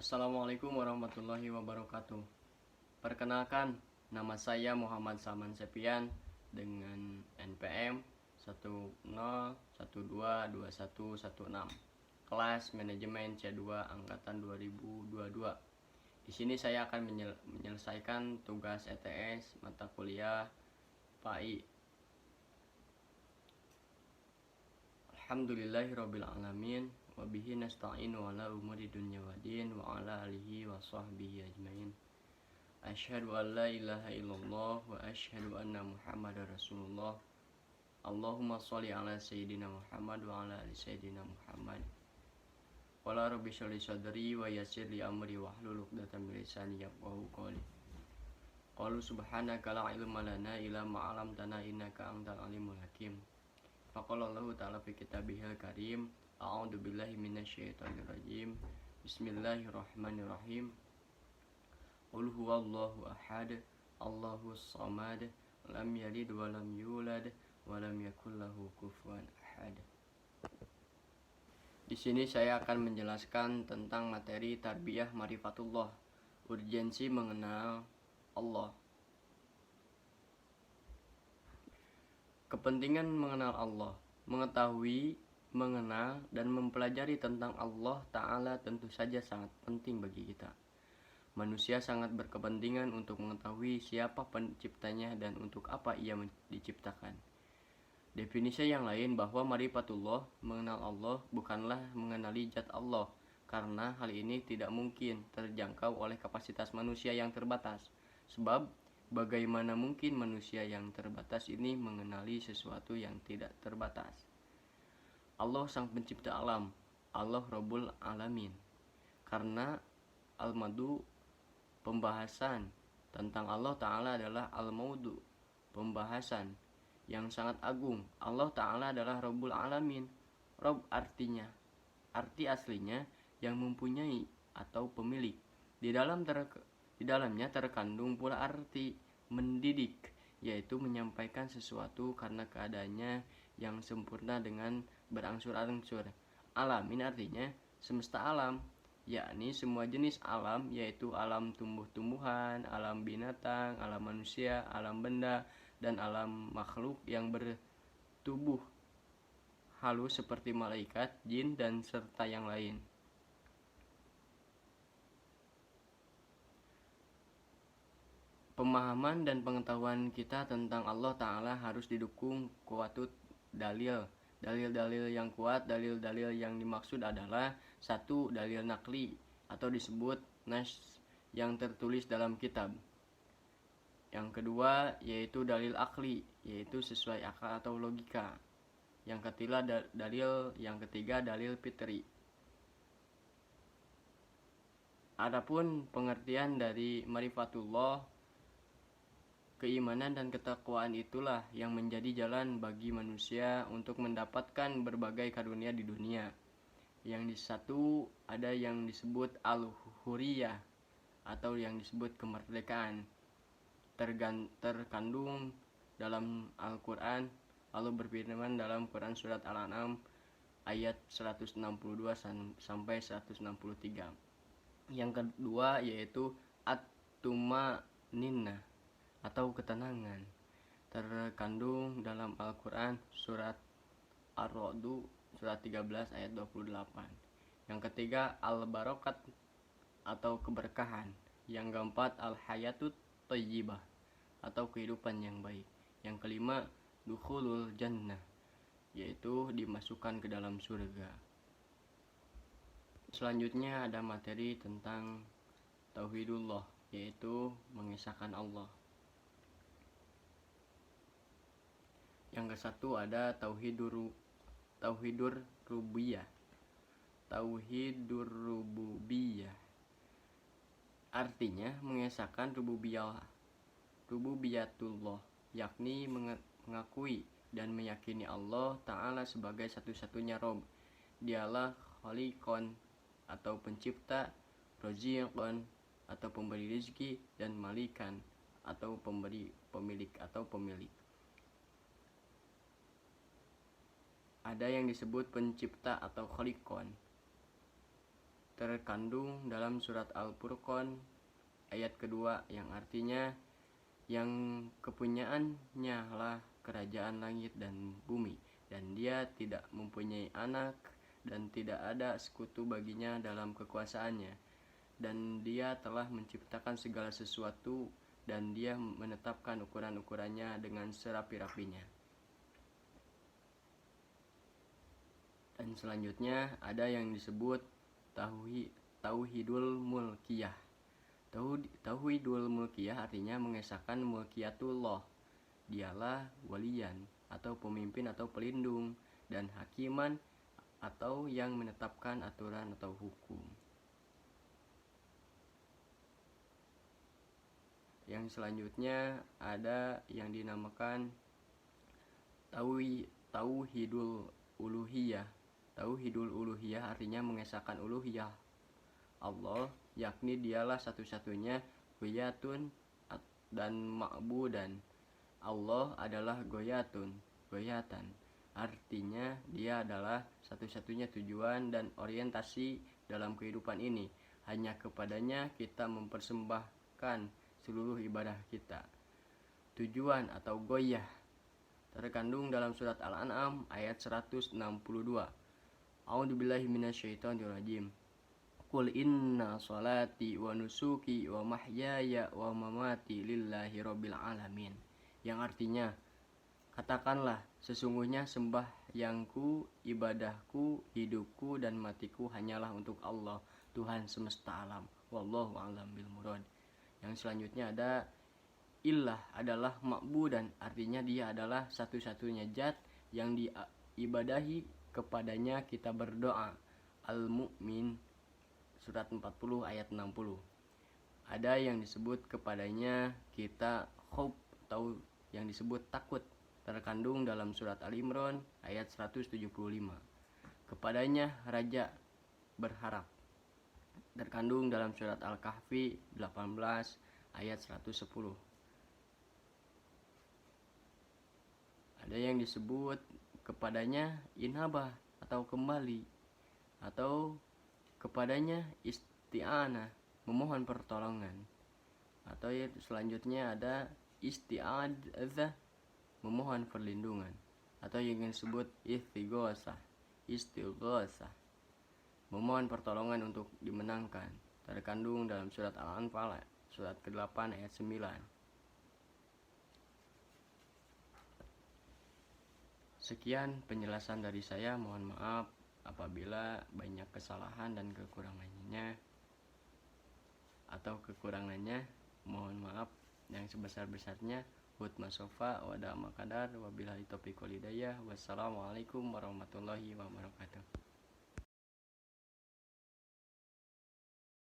Assalamualaikum warahmatullahi wabarakatuh. Perkenalkan, nama saya Muhammad Salman Sepian dengan NPM 10122116, kelas manajemen C2 angkatan 2022. Di sini saya akan menyelesaikan tugas ETS mata kuliah PAI. Alhamdulillahirabbil alamin wa bihi nasta'inu ala umuri dunya waddin wa ala alihi wa sahbihi ajmain. Asyhadu an la ilaha illallah wa asyhadu anna Muhammadar Rasulullah. Allahumma sholli ala sayyidina Muhammad wa ala ali sayyidina Muhammad. Qala rabbi shrah li sadri wa yassir li amri wahlul 'uqdatam min lisani yafqahu qawli. Qalu subhanaka la ilma lana illa ma 'allamtana innaka antal alimul hakim. Faqala Allah ta'ala fi kitabihil karim, a'udzu billahi minasyaitonir rajim. Bismillahirrahmanirrahim. Qul huwallahu ahad, Allahus samad, lam yalid wa lam yulad wa lam yakul lahu kufuwan ahad. Di sini saya akan menjelaskan tentang materi tarbiyah marifatullah, urgensi mengenal Allah. Kepentingan mengenal Allah, mengetahui, mengenal, dan mempelajari tentang Allah Ta'ala tentu saja sangat penting bagi kita. Manusia sangat berkepentingan untuk mengetahui siapa penciptanya dan untuk apa ia diciptakan. Definisi yang lain bahwa marifatullah, mengenal Allah, bukanlah mengenali zat Allah, karena hal ini tidak mungkin terjangkau oleh kapasitas manusia yang terbatas. Sebab bagaimana mungkin manusia yang terbatas ini mengenali sesuatu yang tidak terbatas? Allah sang pencipta alam, Allah Rabbul Alamin. Karena al-madu, pembahasan tentang Allah Ta'ala adalah al-maudu, pembahasan yang sangat agung. Allah Ta'ala adalah Rabbul Alamin. Rabb arti aslinya yang mempunyai atau pemilik. Di dalamnya terkandung pula arti mendidik, yaitu menyampaikan sesuatu karena keadaannya yang sempurna dengan berangsur-angsur. Alamin artinya semesta alam, yakni semua jenis alam, yaitu alam tumbuh-tumbuhan, alam binatang, alam manusia, alam benda, dan alam makhluk yang bertubuh halus seperti malaikat, jin, dan serta yang lain. Pemahaman dan pengetahuan kita tentang Allah Ta'ala harus didukung kuatut dalil. Dalil-dalil yang kuat, dalil-dalil yang dimaksud adalah: satu, dalil nakli atau disebut nas yang tertulis dalam kitab. Yang kedua yaitu dalil akli, yaitu sesuai akal atau logika. Yang ketiga dalil fitri. Adapun pengertian dari marifatullah, keimanan dan ketakwaan itulah yang menjadi jalan bagi manusia untuk mendapatkan berbagai karunia di dunia. Yang satu ada yang disebut al-huriyah atau yang disebut kemerdekaan, terkandung dalam Al-Quran. Allah berfirman dalam Quran surat Al-An'am ayat 162 sampai 163. Yang kedua yaitu at-tumaninah atau ketenangan, terkandung dalam Al-Quran surat Ar-Ra'd surat 13 ayat 28. Yang ketiga al-barakat atau keberkahan. Yang keempat al-hayatut thayyibah atau kehidupan yang baik. Yang kelima dukhulul jannah, yaitu dimasukkan ke dalam surga. Selanjutnya ada materi tentang tauhidullah, yaitu mengesahkan Allah. Yang kesatu ada tauhidur rububiyah. Tauhidur rububiyah artinya mengesahkan rububiyatullah, yakni mengakui dan meyakini Allah Ta'ala sebagai satu-satunya Rabb. Dialah khaliqon atau pencipta, raziqon atau pemberi rezeki, dan malikan atau pemilik. Ada yang disebut pencipta atau khaliqon, terkandung dalam surat Al-Furqan ayat kedua, yang artinya yang kepunyaannya lah kerajaan langit dan bumi, dan dia tidak mempunyai anak dan tidak ada sekutu baginya dalam kekuasaannya, dan dia telah menciptakan segala sesuatu dan dia menetapkan ukuran-ukurannya dengan serapi-rapinya. Dan selanjutnya ada yang disebut Tauhidul Mulkiyah. Tauhidul Mulkiyah artinya mengesahkan mulkiyatullah. Dialah waliyan atau pemimpin atau pelindung, dan hakiman atau yang menetapkan aturan atau hukum. Yang selanjutnya ada yang dinamakan Tauhidul Uluhiyah. Tauhidul Uluhiyah artinya mengesahkan uluhiyah Allah, yakni dialah satu-satunya goyatun dan ma'budan. Allah adalah goyatan. Artinya dia adalah satu-satunya tujuan dan orientasi dalam kehidupan ini. Hanya kepadanya kita mempersembahkan seluruh ibadah kita. Tujuan atau goyah terkandung dalam surat Al-An'am ayat 162. A'udzubillahi minasyaitonirrajim. Qul inna salati wa nusuki wa mahyaya wa mamati lillahi rabbil alamin. Yang artinya, katakanlah, sesungguhnya sembahyangku, ibadahku, hidupku dan matiku hanyalah untuk Allah, Tuhan semesta alam. Wallahu a'lam bil murad. Yang selanjutnya ada Ilah adalah ma'budan, artinya dia adalah satu-satunya zat yang diibadahi, kepadanya kita berdoa. Al-Mu'min surat 40 ayat 60. Ada yang disebut kepadanya kita khauf atau yang disebut takut, terkandung dalam surat Al-Imran ayat 175. Kepadanya raja berharap, terkandung dalam surat Al-Kahfi 18 ayat 110. Ada yang disebut kepadanya inabah atau kembali, atau kepadanya isti'anah, memohon pertolongan. Atau selanjutnya ada isti'adzah, memohon perlindungan. Atau yang disebut istighosah, memohon pertolongan untuk dimenangkan, terkandung dalam surat Al-Anfal surat ke-8 ayat 9. Sekian penjelasan dari saya, mohon maaf apabila banyak kesalahan dan kekurangannya mohon maaf yang sebesar-besarnya. Hutma sofa wa da makadar wa billahi taufiq wal hidayah. Wassalamualaikum warahmatullahi wabarakatuh.